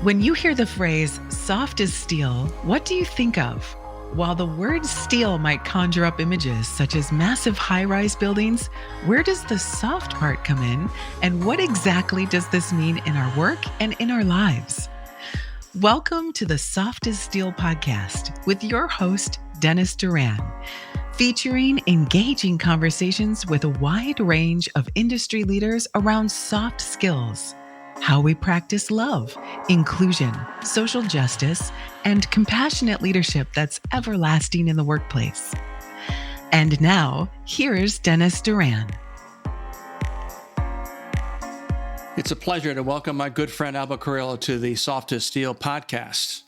When you hear the phrase soft as steel, what do you think of? While the word steel might conjure up images such as massive high-rise buildings, where does the soft part come in? And what exactly does this mean in our work and in our lives? Welcome to the Soft as Steel podcast with your host, Dennis Doran, featuring engaging conversations with a wide range of industry leaders around soft skills. How we practice love, inclusion, social justice, and compassionate leadership that's everlasting in the workplace. And now, here's Dennis Doran. It's a pleasure to welcome my good friend Albert Carrillo to the Soft as Steel podcast.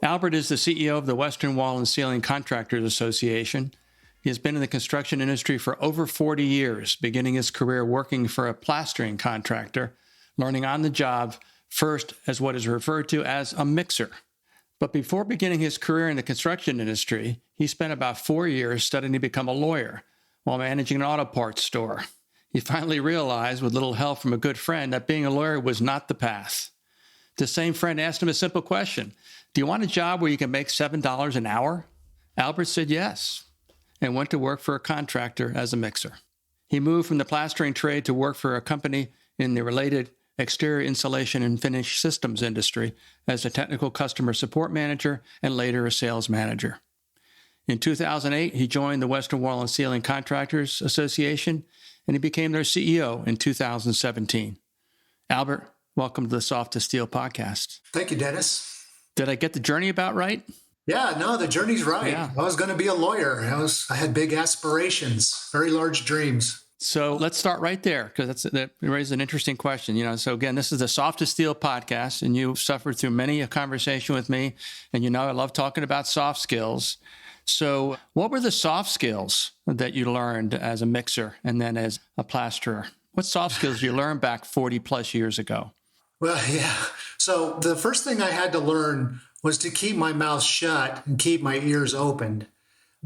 Albert is the CEO of the Western Wall and Ceiling Contractors Association. He has been in the construction industry for over 40 years, beginning his career working for a plastering contractor, learning on the job first as what is referred to as a mixer. But before beginning his career in the construction industry, he spent about 4 years studying to become a lawyer while managing an auto parts store. He finally realized, with little help from a good friend, that being a lawyer was not the path. The same friend asked him a simple question: do you want a job where you can make $7 an hour? Albert said yes, and went to work for a contractor as a mixer. He moved from the plastering trade to work for a company in the related exterior insulation and finish systems industry as a technical customer support manager and later a sales manager. In 2008, he joined the Western Wall and Ceiling Contractors Association, and he became their CEO in 2017. Albert, welcome to the Soft as Steel podcast. Thank you, Dennis. Did I get the journey about right? Yeah, no, the journey's right. Yeah. I was going to be a lawyer. I had big aspirations, very large dreams. So let's start right there, because that raises an interesting question. So again, this is the Soft as Steel podcast, and you've suffered through many a conversation with me, and I love talking about soft skills. So what were the soft skills that you learned as a mixer and then as a plasterer? What soft skills did you learn back 40 plus years ago? Well, yeah. So the first thing I had to learn was to keep my mouth shut and keep my ears open,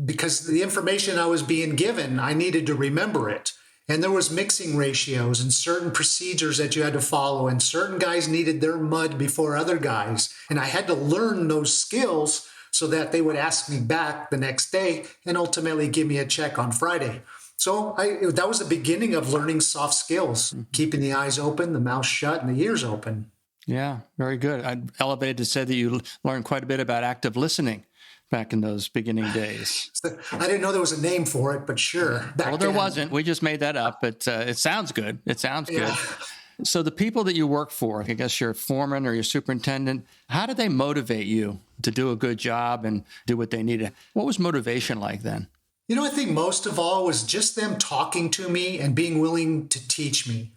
because the information I was being given, I needed to remember it. And there was mixing ratios and certain procedures that you had to follow, and certain guys needed their mud before other guys. And I had to learn those skills so that they would ask me back the next day and ultimately give me a check on Friday. So that was the beginning of learning soft skills, keeping the eyes open, the mouth shut, and the ears open. Yeah, very good. I'd elevated to say that you learned quite a bit about active listening back in those beginning days. I didn't know there was a name for it, but sure. Well, there wasn't. We just made that up, but it sounds good. It sounds good. So the people that you work for, I guess your foreman or your superintendent, how did they motivate you to do a good job and do what they needed? What was motivation like then? I think most of all was just them talking to me and being willing to teach me.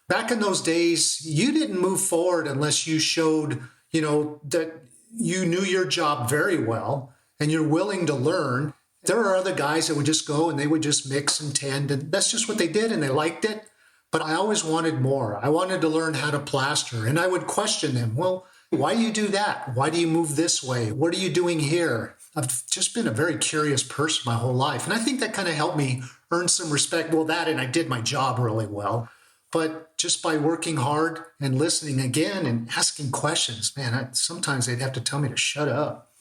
Back in those days, you didn't move forward unless you showed, that you knew your job very well and you're willing to learn. There are other guys that would just go and they would just mix and tend, and that's just what they did, and they liked it. But I always wanted more. I wanted to learn how to plaster, and I would question them. Well, why do you do that? Why do you move this way? What are you doing here? I've just been a very curious person my whole life, and I think that kind of helped me earn some respect. Well, that, and I did my job really well. But just by working hard and listening again and asking questions, sometimes they'd have to tell me to shut up.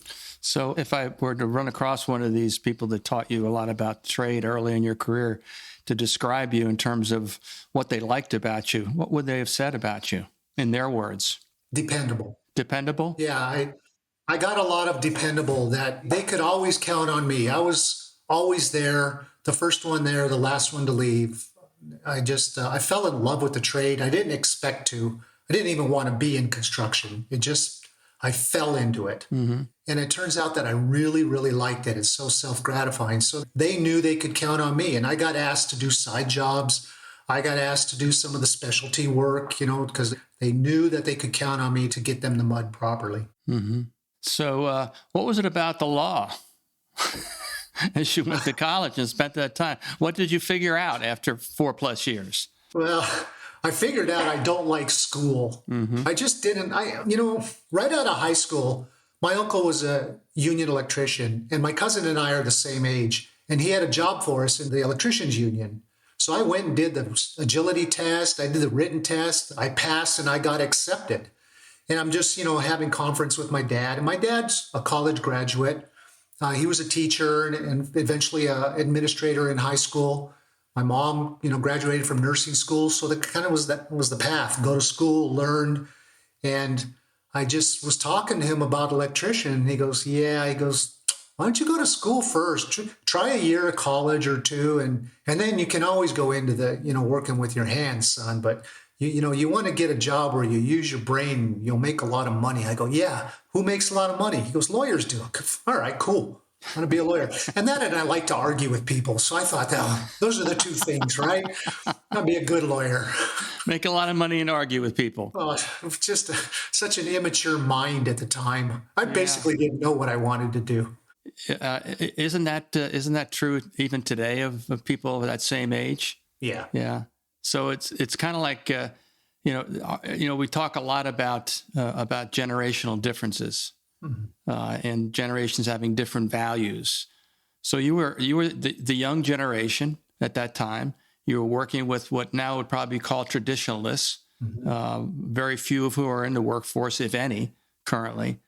So if I were to run across one of these people that taught you a lot about trade early in your career to describe you in terms of what they liked about you, what would they have said about you in their words? Dependable. Dependable? Yeah, I got a lot of dependable, that they could always count on me. I was always there, the first one there, the last one to leave. I fell in love with the trade. I didn't expect to. I didn't even want to be in construction. I fell into it. Mm-hmm. And it turns out that I really, really liked it. It's so self-gratifying. So they knew they could count on me. And I got asked to do side jobs. I got asked to do some of the specialty work, because they knew that they could count on me to get them the mud properly. Mm-hmm. So what was it about the law? As you went to college and spent that time, what did you figure out after 4+ years? Well, I figured out I don't like school. Mm-hmm. I just didn't. Right out of high school, my uncle was a union electrician, and my cousin and I are the same age, and he had a job for us in the electricians union. So I went and did the agility test. I did the written test. I passed, and I got accepted. And I'm just, having conference with my dad. And my dad's a college graduate. He was a teacher and eventually an administrator in high school. My mom, graduated from nursing school. So that was the path. Go to school, learn. And I just was talking to him about electrician. And he goes, yeah, why don't you go to school first? Try a year of college or two. And then you can always go into the, working with your hands, son. But you want to get a job where you use your brain, you'll make a lot of money. I go, yeah, who makes a lot of money? He goes, lawyers do. All right, cool. I'm going to be a lawyer. And I like to argue with people. So I thought, those are the two things, right? I'll be a good lawyer. Make a lot of money and argue with people. Oh, just such an immature mind at the time. I basically didn't know what I wanted to do. Isn't that true even today of people of that same age? Yeah. Yeah. So it's kind of like, we talk a lot about generational differences, and generations having different values. So you were the young generation at that time. You were working with what now would probably be called traditionalists. Very few of who are in the workforce, if any, currently.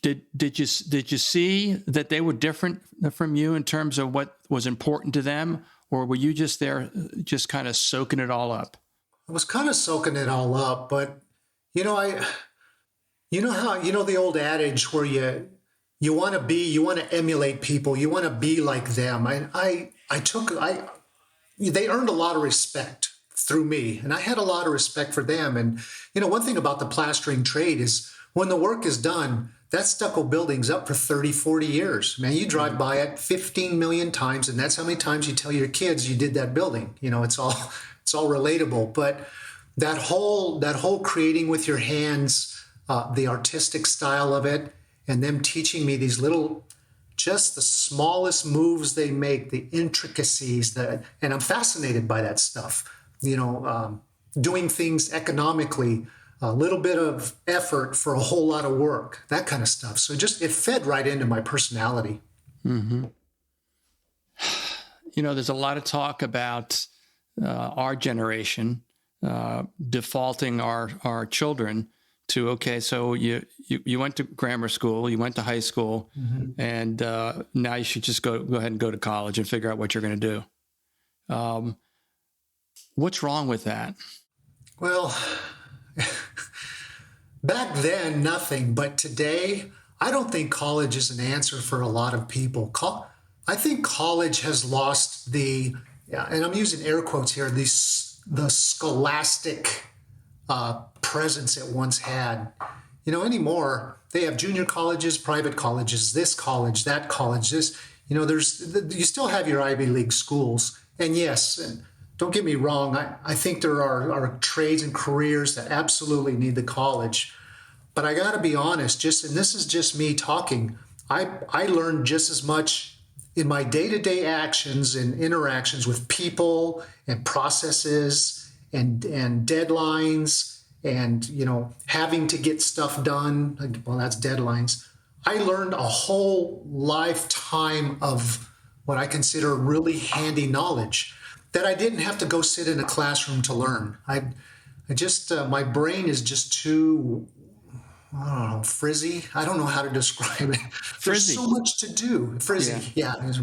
Did you see that they were different from you in terms of what was important to them? Or were you just there, just kind of soaking it all up? I was kind of soaking it all up, but the old adage where you want to emulate people, you want to be like them. They earned a lot of respect through me, and I had a lot of respect for them. And one thing about the plastering trade is when the work is done, that stucco building's up for 30, 40 years. Man, you drive by it 15 million times, and that's how many times you tell your kids you did that building. It's all relatable. But that whole creating with your hands, the artistic style of it, and them teaching me these little, just the smallest moves they make, the intricacies, and I'm fascinated by that stuff. Doing things economically, a little bit of effort for a whole lot of work, that kind of stuff. So it fed right into my personality. Mm-hmm. There's a lot of talk about our generation defaulting our children to, okay, so you went to grammar school, you went to high school, and now you should just go ahead and go to college and figure out what you're going to do. What's wrong with that? Well, back then, nothing. But today, I don't think college is an answer for a lot of people. I think college has lost and I'm using air quotes here, the scholastic presence it once had. Anymore, they have junior colleges, private colleges, this college, that college, this, you still have your Ivy League schools. And yes, and don't get me wrong, I think there are trades and careers that absolutely need the college. But I got to be honest, and this is just me talking, I learned just as much in my day-to-day actions and interactions with people and processes and deadlines and, having to get stuff done. Well, that's deadlines. I learned a whole lifetime of what I consider really handy knowledge that I didn't have to go sit in a classroom to learn. I just, my brain is just too, I don't know, frizzy. I don't know how to describe it. Frizzy. There's so much to do. Frizzy, yeah. There's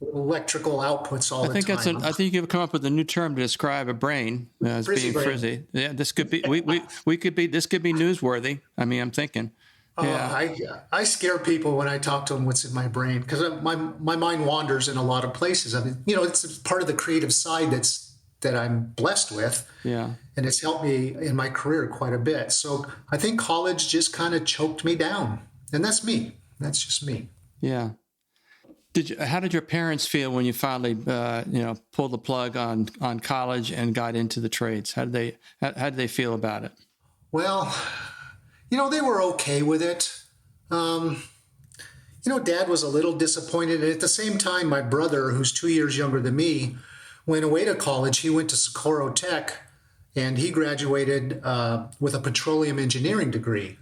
electrical outputs all the time. I think you've come up with a new term to describe a brain as being frizzy. Yeah, this could be, this could be newsworthy. I mean, I'm thinking. Yeah. I scare people when I talk to them what's in my brain because my mind wanders in a lot of places. I mean, it's part of the creative side that I'm blessed with. Yeah. And it's helped me in my career quite a bit. So I think college just kind of choked me down. And that's me. That's just me. Yeah. How did your parents feel when you finally, pulled the plug on college and got into the trades? How did they feel about it? Well, they were okay with it. Dad was a little disappointed. And at the same time, my brother, who's 2 years younger than me, went away to college. He went to Socorro Tech, and he graduated with a petroleum engineering degree.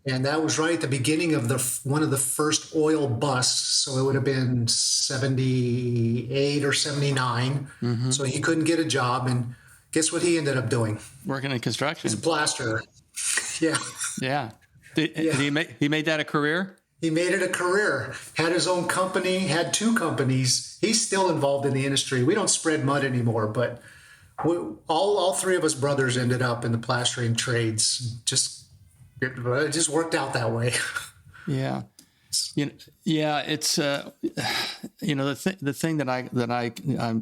And that was right at the beginning of one of the first oil busts. So it would have been 78 or 79. So he couldn't get a job. And Guess what he ended up doing? Working in construction. He's a plasterer. Yeah. Yeah. Yeah. He made that a career? He made it a career, had his own company, had 2 companies. He's still involved in the industry. We don't spread mud anymore, but all 3 of us brothers ended up in the plastering trades. It just worked out that way. Yeah. It's the thing that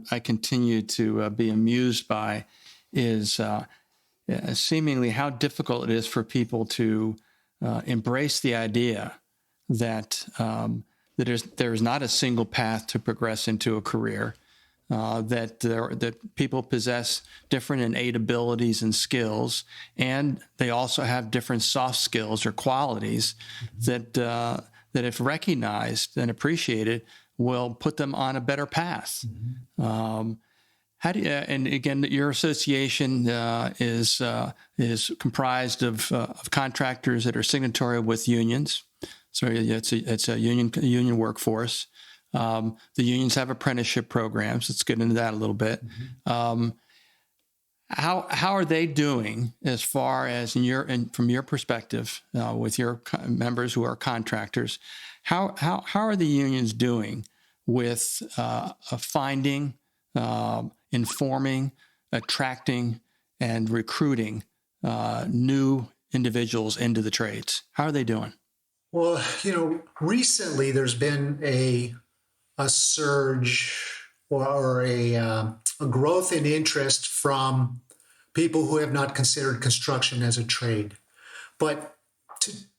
I continue to be amused by is seemingly how difficult it is for people to embrace the idea that there is not a single path to progress into a career, that people possess different innate abilities and skills, and they also have different soft skills or qualities that if recognized and appreciated, will put them on a better path. How do you, and again, your association is comprised of contractors that are signatory with unions. So it's a union workforce. The unions have apprenticeship programs. Let's get into that a little bit. How are they doing as far as from your perspective with your members who are contractors? How are the unions doing with finding, informing, attracting, and recruiting new individuals into the trades? How are they doing? Well, recently there's been a surge or a growth in interest from people who have not considered construction as a trade. But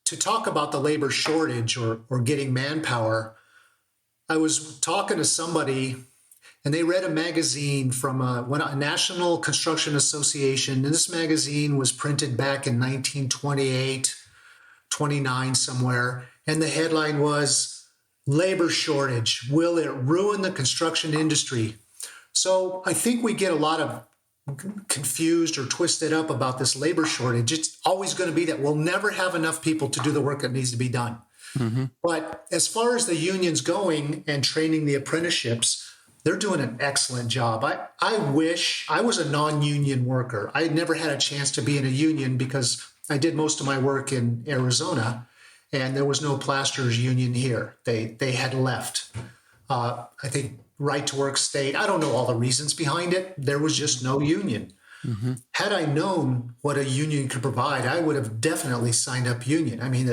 to talk about the labor shortage or getting manpower, I was talking to somebody and they read a magazine from a National Construction Association. And this magazine was printed back in 1928, 29 somewhere. And the headline was, "Labor Shortage, Will It Ruin the Construction Industry?" So I think we get a lot of confused or twisted up about this labor shortage. It's always going to be that we'll never have enough people to do the work that needs to be done. But as far as the unions going and training the apprenticeships, they're doing an excellent job. I wish I was a non-union worker. I had never had a chance to be in a union because I did most of my work in Arizona, and there was no plasterers union here. They had left. I think right to work state. I don't know all the reasons behind it. There was just no union. Had I known what a union could provide, I would have definitely signed up union. I mean,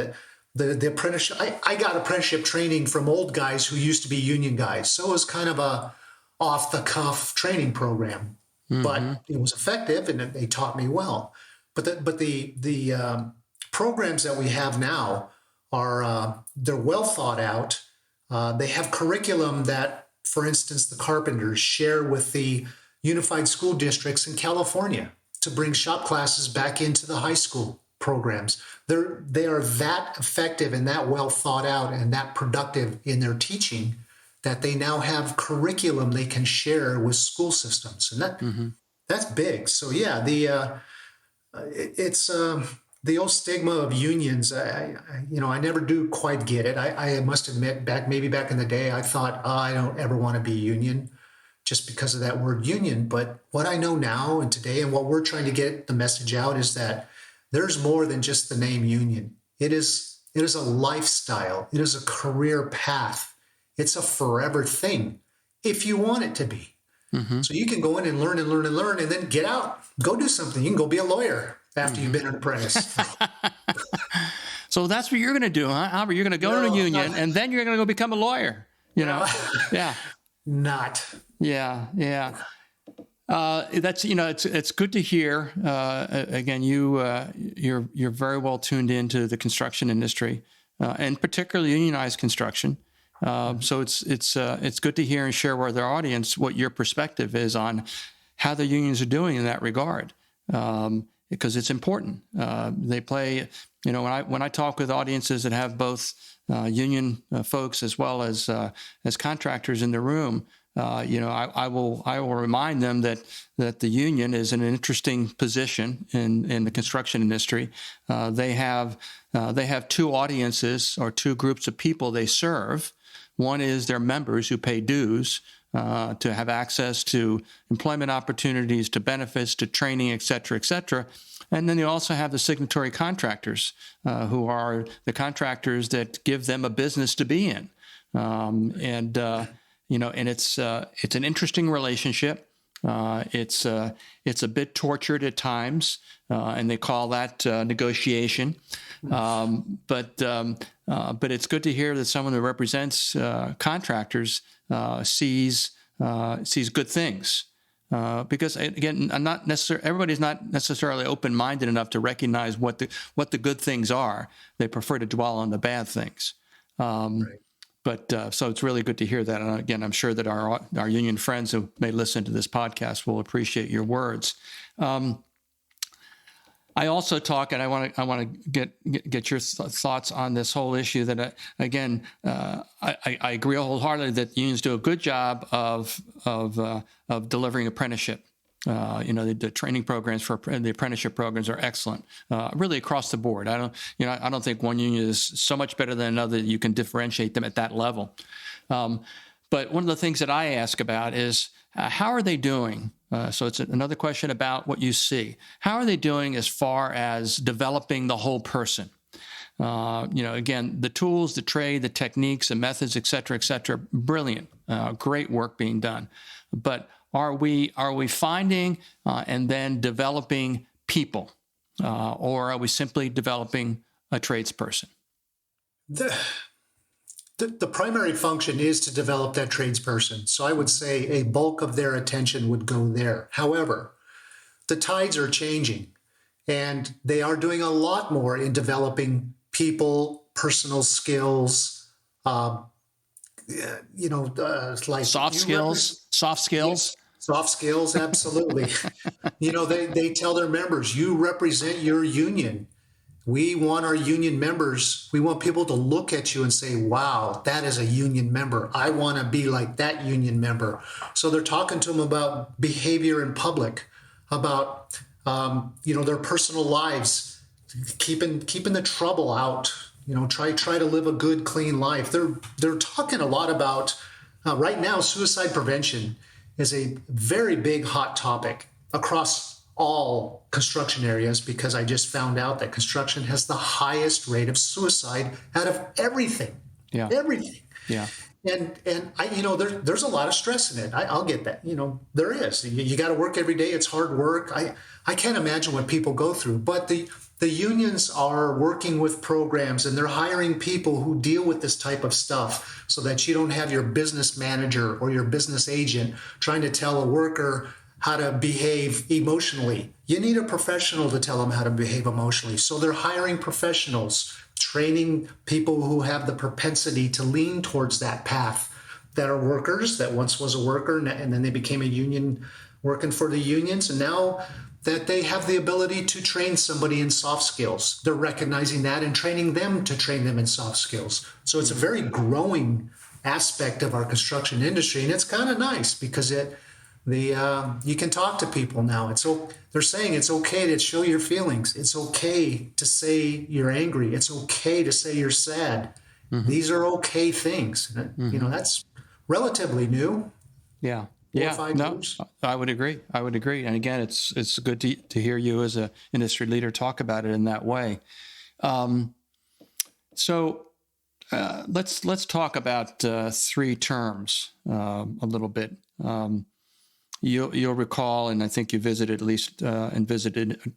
the apprenticeship, I got apprenticeship training from old guys who used to be union guys. So it was kind of a off the cuff training program, but it was effective and they taught me well. But the programs that we have now are, they're well thought out. They have curriculum that, for instance, the carpenters share with the unified school districts in California to bring shop classes back into the high school programs. They are that effective and that well thought out and that productive in their teaching that they now have curriculum they can share with school systems. And that's big. So yeah, it's the old stigma of unions. I never do quite get it. I must admit, back in the day, I thought, I don't ever want to be a union just because of that word union. But what I know now and today, and what we're trying to get the message out, is that there's more than just the name union. It is a lifestyle. It is a career path. It's a forever thing if you want it to be. So you can go in and learn and then get out, go do something. You can go be a lawyer after you've been an apprentice. So that's what you're going to do, huh, Albert? You're going to go to a union and then you're going to go become a lawyer, Yeah. Not. Yeah. That's, it's good to hear. Again, you're very well tuned into the construction industry, and particularly unionized construction. So it's good to hear and share with our audience what your perspective is on how the unions are doing in that regard, because it's important. They play, when I talk with audiences that have both union folks as well as contractors in the room, I will remind them that the union is in an interesting position in the construction industry. They have 2 audiences or 2 groups of people they serve. One is their members who pay dues, to have access to employment opportunities, to benefits, to training, et cetera, et cetera. And then you also have the signatory contractors, who are the contractors that give them a business to be in. And it's an interesting relationship. It's a bit tortured at times, and they call that negotiation. But it's good to hear that someone who represents contractors sees good things. Because again, everybody's not necessarily open-minded enough to recognize what the good things are. They prefer to dwell on the bad things. Right. But so it's really good to hear that. And again, I'm sure that our union friends who may listen to this podcast will appreciate your words. I also talk, and I want to get your thoughts on this whole issue. That I agree wholeheartedly that unions do a good job of delivering apprenticeship. The training programs for the apprenticeship programs are excellent, really across the board. I don't think one union is so much better than another that you can differentiate them at that level. But one of the things that I ask about is how are they doing? So it's another question about what you see. How are they doing as far as developing the whole person? Again, the tools, the trade, the techniques, the methods, et cetera, brilliant, great work being done. But are we finding and then developing people, or are we simply developing a tradesperson? The primary function is to develop that tradesperson. So I would say a bulk of their attention would go there. However, the tides are changing, and they are doing a lot more in developing people, personal skills, like soft skills. Yes. Soft skills, absolutely. They tell their members, you represent your union. We want our union members, we want people to look at you and say, wow, that is a union member. I want to be like that union member. So they're talking to them about behavior in public, about, their personal lives, keeping the trouble out, try to live a good, clean life. They're talking a lot about, right now, suicide prevention is a very big hot topic across all construction areas, because I just found out that construction has the highest rate of suicide out of everything. Yeah. Everything. Yeah. And there's a lot of stress in it. I'll get that. There is. You got to work every day. It's hard work. I can't imagine what people go through. But the unions are working with programs, and they're hiring people who deal with this type of stuff, so that you don't have your business manager or your business agent trying to tell a worker how to behave emotionally. You need a professional to tell them how to behave emotionally. So they're hiring professionals, training people who have the propensity to lean towards that path, that are workers, that once was a worker, and then they became a union working for the unions. And now that they have the ability to train somebody in soft skills, they're recognizing that and training them to train them in soft skills. So it's a very growing aspect of our construction industry. And it's kind of nice, because you can talk to people now. They're saying it's okay to show your feelings. It's okay to say you're angry. It's okay to say you're sad. Mm-hmm. These are okay things. Mm-hmm. That's relatively new. Yeah. 4 or 5 years. I would agree. And again, it's good to hear you as an industry leader talk about it in that way. So let's talk about 3 terms a little bit. You'll recall, and I think you visited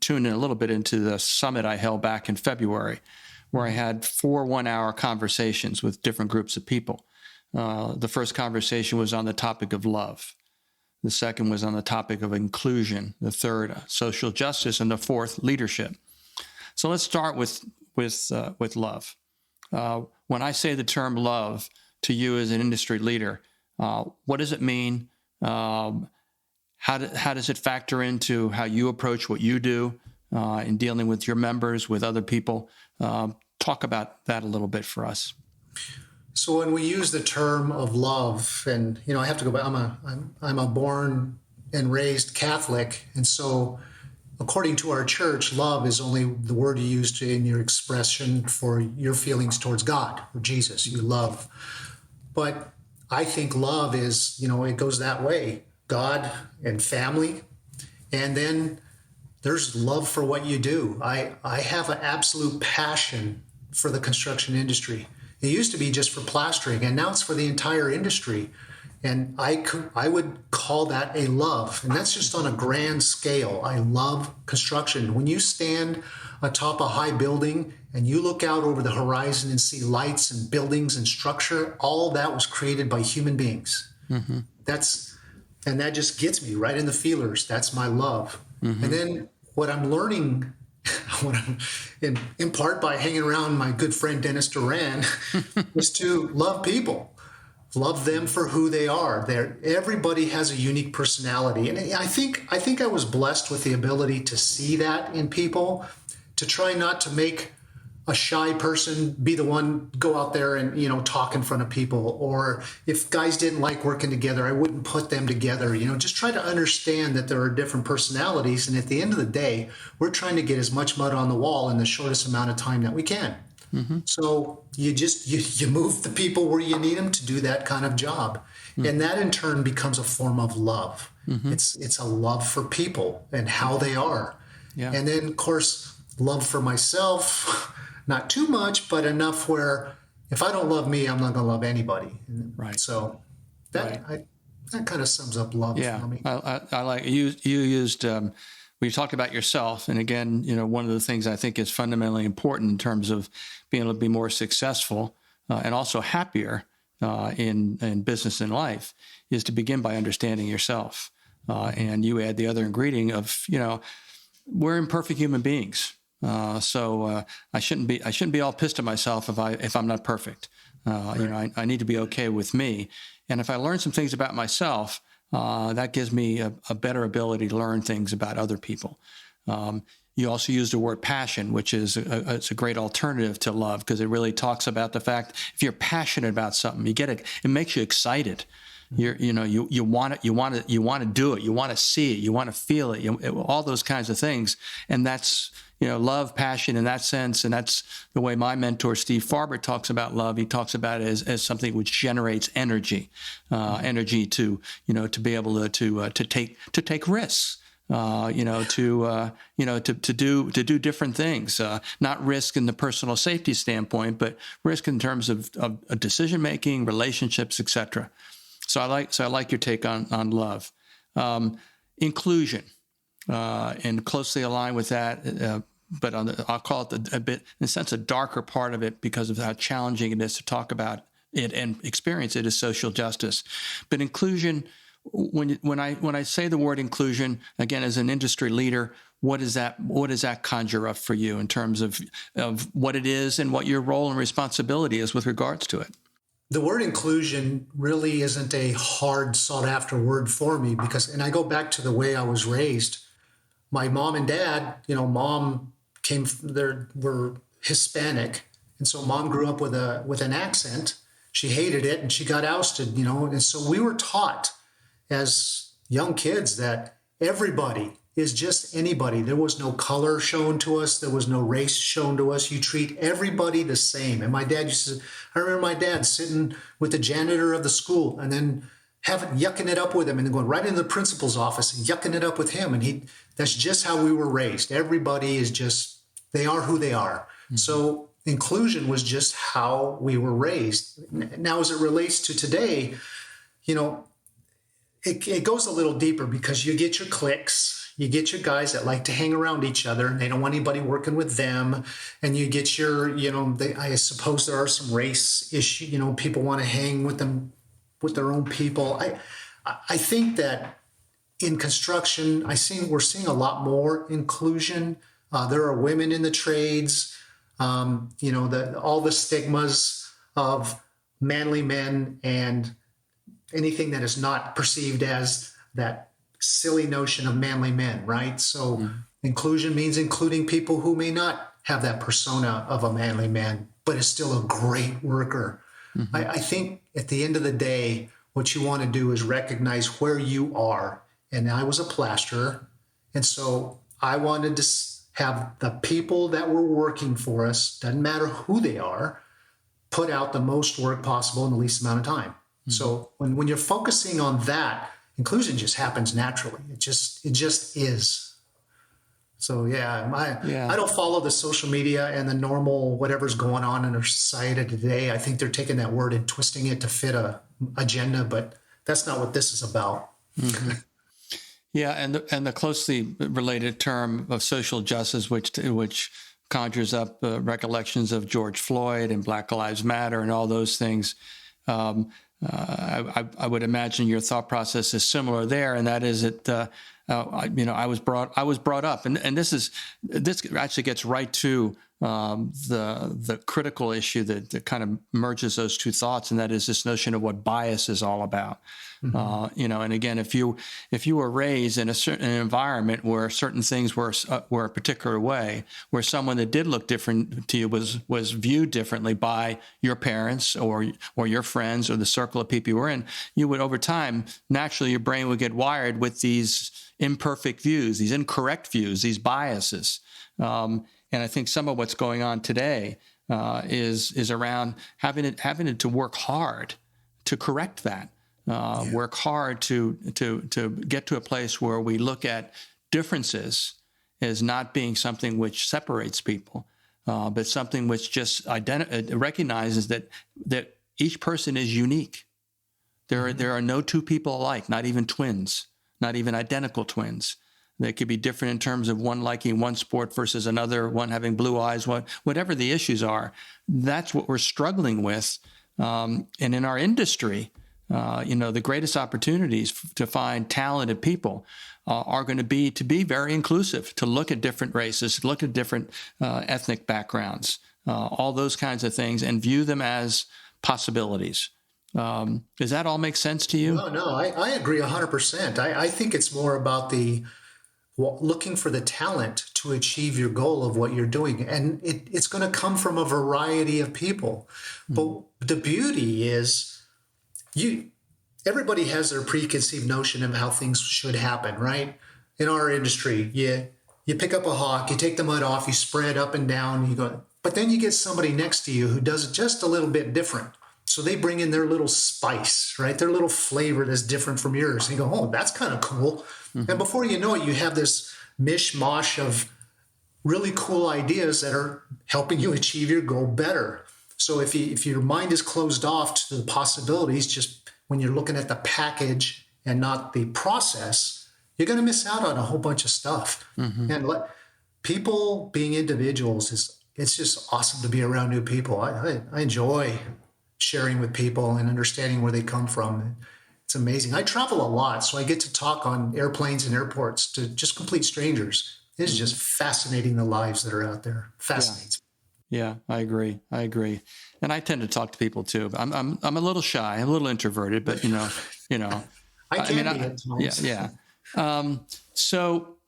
tuned in a little bit into the summit I held back in February, where I had 4 one-hour conversations with different groups of people. The first conversation was on the topic of love. The second was on the topic of inclusion. The third, social justice, and the fourth, leadership. So let's start with love. When I say the term love to you as an industry leader, what does it mean? How does it factor into how you approach what you do in dealing with your members, with other people? Talk about that a little bit for us. So when we use the term of love, and I have to go back. I'm a born and raised Catholic, and so according to our church, love is only the word you use in your expression for your feelings towards God or Jesus. You love, but I think love is, it goes that way. God and family. And then there's love for what you do. I have an absolute passion for the construction industry. It used to be just for plastering, and now it's for the entire industry. And I would call that a love. And that's just on a grand scale. I love construction. When you stand atop a high building and you look out over the horizon and see lights and buildings and structure, all that was created by human beings. Mm-hmm. And that just gets me right in the feelers. That's my love. Mm-hmm. And then what I'm learning, in part by hanging around my good friend Dennis Doran, is to love people. Love them for who they are. Everybody has a unique personality. And I think I was blessed with the ability to see that in people, to try not to make a shy person be the one go out there and, talk in front of people. Or if guys didn't like working together, I wouldn't put them together. Just try to understand that there are different personalities. And at the end of the day, we're trying to get as much mud on the wall in the shortest amount of time that we can. Mm-hmm. So you move the people where you need them to do that kind of job. Mm-hmm. And that in turn becomes a form of love. Mm-hmm. It's a love for people and how they are. Yeah. And then of course, love for myself, not too much, but enough where if I don't love me, I'm not going to love anybody. Right. So that kind of sums up love for me. I like you used, when you talked about yourself, and again, one of the things I think is fundamentally important in terms of being able to be more successful and also happier in business and life is to begin by understanding yourself. And you add the other ingredient of, we're imperfect human beings. So I shouldn't be all pissed at myself if I'm not perfect. I need to be okay with me. And if I learn some things about myself, that gives me a better ability to learn things about other people. You also use the word passion, which is it's a great alternative to love, because it really talks about the fact if you're passionate about something, it makes you excited. You want to do it. You want to see it. You want to feel it. All those kinds of things. And that's, love, passion in that sense. And that's the way my mentor, Steve Farber, talks about love. He talks about it as something which generates energy, energy to be able to take risks. To do different things, not risk in the personal safety standpoint, but risk in terms of decision making, relationships, etc. So I like your take on love. Inclusion, and closely aligned with that, but I'll call it a bit, in a sense, a darker part of it because of how challenging it is to talk about it and experience it as social justice. But inclusion, when I say the word inclusion, again, as an industry leader, what does that conjure up for you in terms of what it is and what your role and responsibility is with regards to it? The word inclusion really isn't a hard sought after word for me and I go back to the way I was raised. My mom and dad, mom were Hispanic. And so mom grew up with an accent. She hated it and she got ousted, and so we were taught as young kids that everybody is just anybody. There was no color shown to us. There was no race shown to us. You treat everybody the same. And I remember my dad sitting with the janitor of the school and then yucking it up with him and then going right into the principal's office and yucking it up with him. And that's just how we were raised. Everybody they are who they are. Mm-hmm. So inclusion was just how we were raised. Now, as it relates to today, it goes a little deeper because you get your cliques. You get your guys that like to hang around each other and they don't want anybody working with them. And you get your, I suppose there are some race issues, people want to hang with them, with their own people. I think that in construction, we're seeing a lot more inclusion. There are women in the trades, all the stigmas of manly men and anything that is not perceived as that silly notion of manly men, right? So inclusion means including people who may not have that persona of a manly man, but is still a great worker. Mm-hmm. I think at the end of the day, what you want to do is recognize where you are. And I was a plasterer. And so I wanted to have the people that were working for us, doesn't matter who they are, put out the most work possible in the least amount of time. So when you're focusing on that, inclusion just happens naturally. It just is. So I don't follow the social media and the normal whatever's going on in our society today. I think they're taking that word and twisting it to fit a agenda, but that's not what this is about. Mm-hmm. Yeah, and the closely related term of social justice, which conjures up recollections of George Floyd and Black Lives Matter and all those things. I would imagine your thought process is similar there, and that is that I was brought up, and this actually gets right to the critical issue that kind of merges those two thoughts, and that is this notion of what bias is all about. Mm-hmm. And again, if you were raised in a certain environment where certain things were a particular way, where someone that did look different to you was viewed differently by your parents or your friends or the circle of people you were in, you would over time naturally your brain would get wired with these imperfect views, these incorrect views, these biases. And I think some of what's going on today is around having to work hard to correct that. Work hard to get to a place where we look at differences as not being something which separates people, but something which just recognizes that each person is unique. There are no two people alike, not even twins, not even identical twins. They could be different in terms of one liking one sport versus another, one having blue eyes, whatever the issues are. That's what we're struggling with. And in our industry, the greatest opportunities to find talented people are going to be very inclusive, to look at different races, look at different ethnic backgrounds, all those kinds of things, and view them as possibilities. Does that all make sense to you? No, I agree 100%. I think it's more about looking for the talent to achieve your goal of what you're doing. And it's going to come from a variety of people. Mm-hmm. But the beauty is everybody has their preconceived notion of how things should happen, right? In our industry, you pick up a hawk, you take the mud off, you spray it up and down, but then you get somebody next to you who does it just a little bit different. So they bring in their little spice, right? Their little flavor that's different from yours. And you go, oh, that's kind of cool. Mm-hmm. And before you know it, you have this mishmash of really cool ideas that are helping you achieve your goal better. So if your mind is closed off to the possibilities, just when you're looking at the package and not the process, you're going to miss out on a whole bunch of stuff. Mm-hmm. And people being individuals, it's just awesome to be around new people. I enjoy sharing with people and understanding where they come from. It's amazing. I travel a lot, so I get to talk on airplanes and airports to just complete strangers. It's just fascinating, the lives that are out there. Fascinates. Yeah, I agree. And I tend to talk to people too. I'm a little shy, I'm a little introverted, but I can be at times. Yeah. So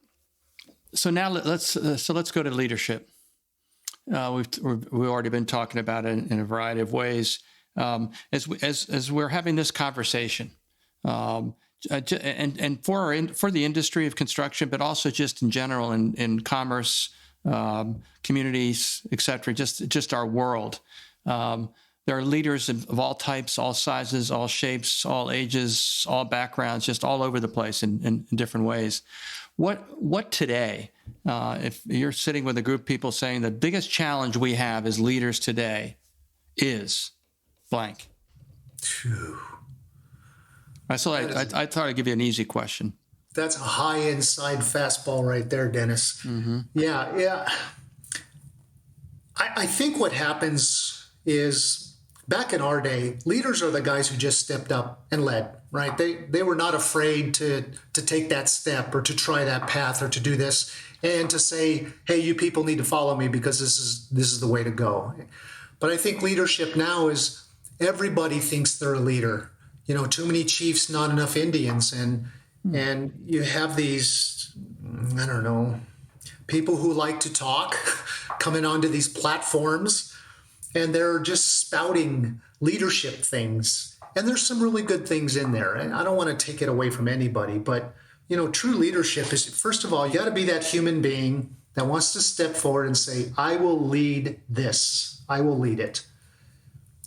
now let's go to leadership. We've already been talking about it in a variety of ways. As we're having this conversation, and for the industry of construction, but also just in general in commerce, communities, et cetera, just our world. There are leaders of all types, all sizes, all shapes, all ages, all backgrounds, just all over the place in different ways. What today, if you're sitting with a group of people saying the biggest challenge we have as leaders today is blank? I thought I'd give you an easy question. That's a high inside fastball right there, Dennis. Mm-hmm. Yeah. I think what happens is, back in our day, leaders are the guys who just stepped up and led, right? They were not afraid to take that step or to try that path or to do this and to say, hey, you people need to follow me because this is the way to go. But I think leadership now is everybody thinks they're a leader. Too many chiefs, not enough Indians. And you have these, I don't know, people who like to talk coming onto these platforms, and they're just spouting leadership things. And there's some really good things in there. And I don't want to take it away from anybody, but, true leadership is, first of all, you got to be that human being that wants to step forward and say, I will lead this. I will lead it.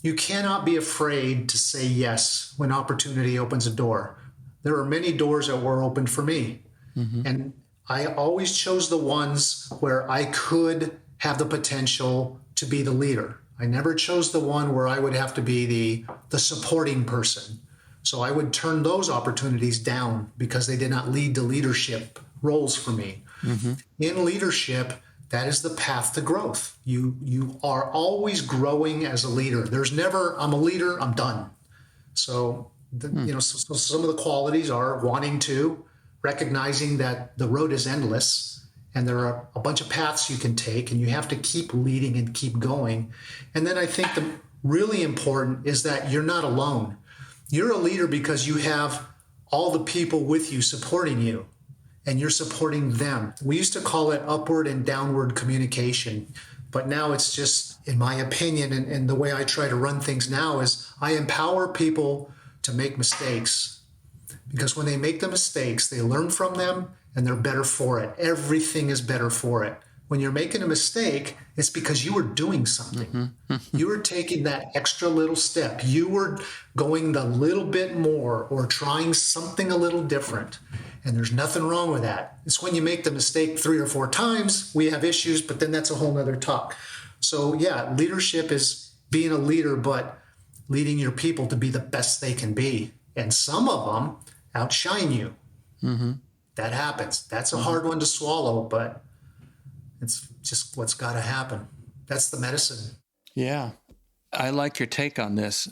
You cannot be afraid to say yes when opportunity opens a door. There are many doors that were opened for me. And I always chose the ones where I could have the potential to be the leader. I never chose the one where I would have to be the supporting person. So I would turn those opportunities down because they did not lead to leadership roles for me. In leadership, that is the path to growth. You are always growing as a leader. There's never, I'm a leader, I'm done. So, so some of the qualities are wanting to, recognizing that the road is endless and there are a bunch of paths you can take and you have to keep leading and keep going. And then I think the really important is that you're not alone. You're a leader because you have all the people with you supporting you and you're supporting them. We used to call it upward and downward communication, but now it's just, in my opinion, and the way I try to run things now is I empower people to make mistakes. Because when they make the mistakes, they learn from them and they're better for it. Everything is better for it. When you're making a mistake, it's because you were doing something. You were taking that extra little step. You were going the little bit more or trying something a little different. And there's nothing wrong with that. It's when you make the mistake 3 or 4 times, we have issues, but then that's a whole nother talk. So yeah, leadership is being a leader, but leading your people to be the best they can be. And some of them outshine you. That happens. That's a hard one to swallow, but it's just what's got to happen. That's the medicine. Yeah. I like your take on this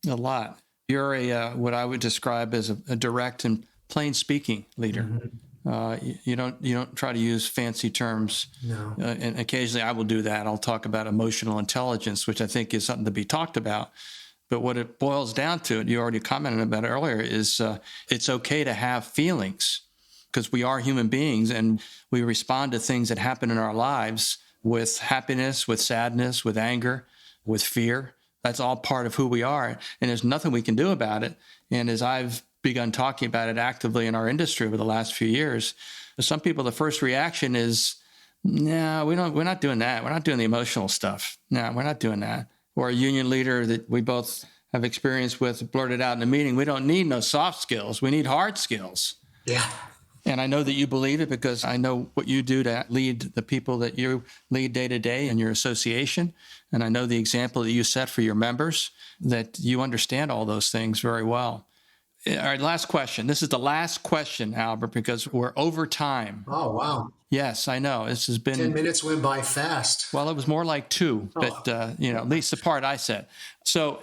a lot. You're what I would describe as a direct and plain speaking leader. You don't try to use fancy terms. No. And occasionally I will do that. I'll talk about emotional intelligence, which I think is something to be talked about. But what it boils down to, and you already commented about it earlier, is it's okay to have feelings because we are human beings and we respond to things that happen in our lives with happiness, with sadness, with anger, with fear. That's all part of who we are. And there's nothing we can do about it. And as I've begun talking about it actively in our industry over the last few years, for some people, the first reaction is, no, we're not doing that. We're not doing the emotional stuff. No, we're not doing that. Or a union leader that we both have experience with blurted out in a meeting, we don't need no soft skills. We need hard skills. Yeah. And I know that you believe it because I know what you do to lead the people that you lead day to day in your association. And I know the example that you set for your members, that you understand all those things very well. All right, last question. This is the last question, Albert, because we're over time. Oh, wow. Yes, I know. This has been 10 minutes went by fast. Well, it was more like 2, but at least the part I said. So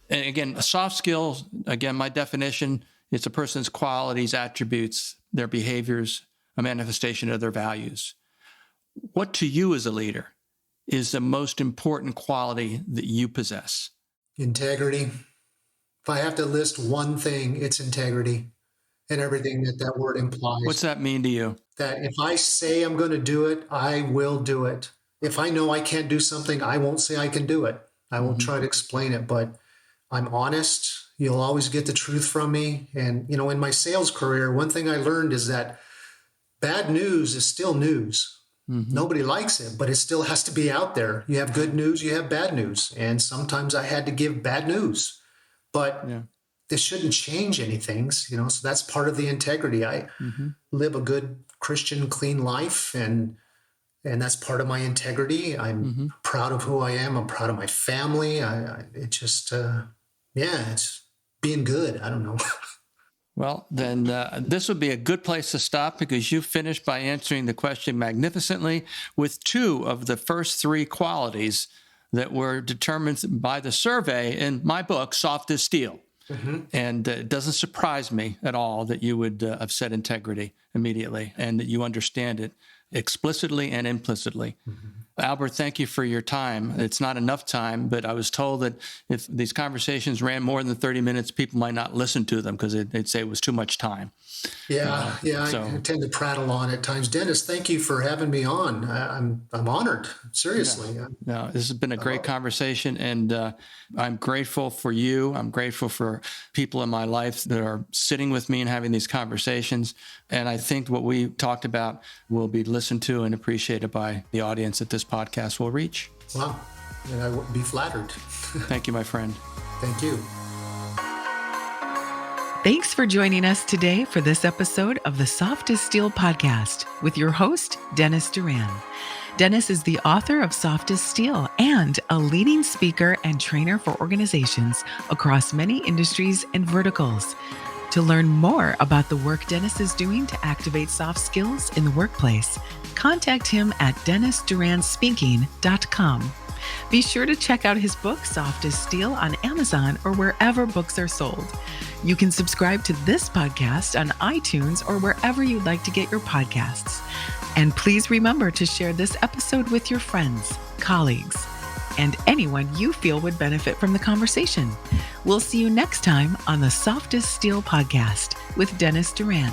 again, soft skills, again, my definition, it's a person's qualities, attributes, their behaviors, a manifestation of their values. What to you as a leader is the most important quality that you possess? Integrity. If I have to list one thing, it's integrity and everything that word implies. What's that mean to you? That if I say I'm going to do it, I will do it. If I know I can't do something, I won't say I can do it. I won't try to explain it, but I'm honest. You'll always get the truth from me. And, in my sales career, one thing I learned is that bad news is still news. Nobody likes it, but it still has to be out there. You have good news, you have bad news. And sometimes I had to give bad news, but this shouldn't change anything, so that's part of the integrity. I live a good Christian, clean life, and that's part of my integrity. I'm proud of who I am. I'm proud of my family. It's being good. I don't know. Well, then this would be a good place to stop because you finished by answering the question magnificently with 2 of the first 3 qualities that were determined by the survey in my book, Soft as Steel. And it doesn't surprise me at all that you would have said integrity immediately and that you understand it explicitly and implicitly. Albert, thank you for your time. It's not enough time, but I was told that if these conversations ran more than 30 minutes, people might not listen to them because they'd say it was too much time. I tend to prattle on at times. Dennis, thank you for having me on. I'm honored, seriously. No, this has been a great conversation, and I'm grateful for you. I'm grateful for people in my life that are sitting with me and having these conversations. And I think what we talked about will be listened to and appreciated by the audience that this podcast will reach. Wow. and I would be flattered. Thank you, my friend. Thank you. Thanks for joining us today for this episode of the Soft as Steel podcast with your host, Dennis Doran. Dennis is the author of Soft as Steel and a leading speaker and trainer for organizations across many industries and verticals. To learn more about the work Dennis is doing to activate soft skills in the workplace, contact him at dennisduranspeaking.com. Be sure to check out his book, Soft as Steel, on Amazon or wherever books are sold. You can subscribe to this podcast on iTunes or wherever you'd like to get your podcasts. And please remember to share this episode with your friends, colleagues, and anyone you feel would benefit from the conversation. We'll see you next time on the Soft as Steel podcast with Dennis Doran.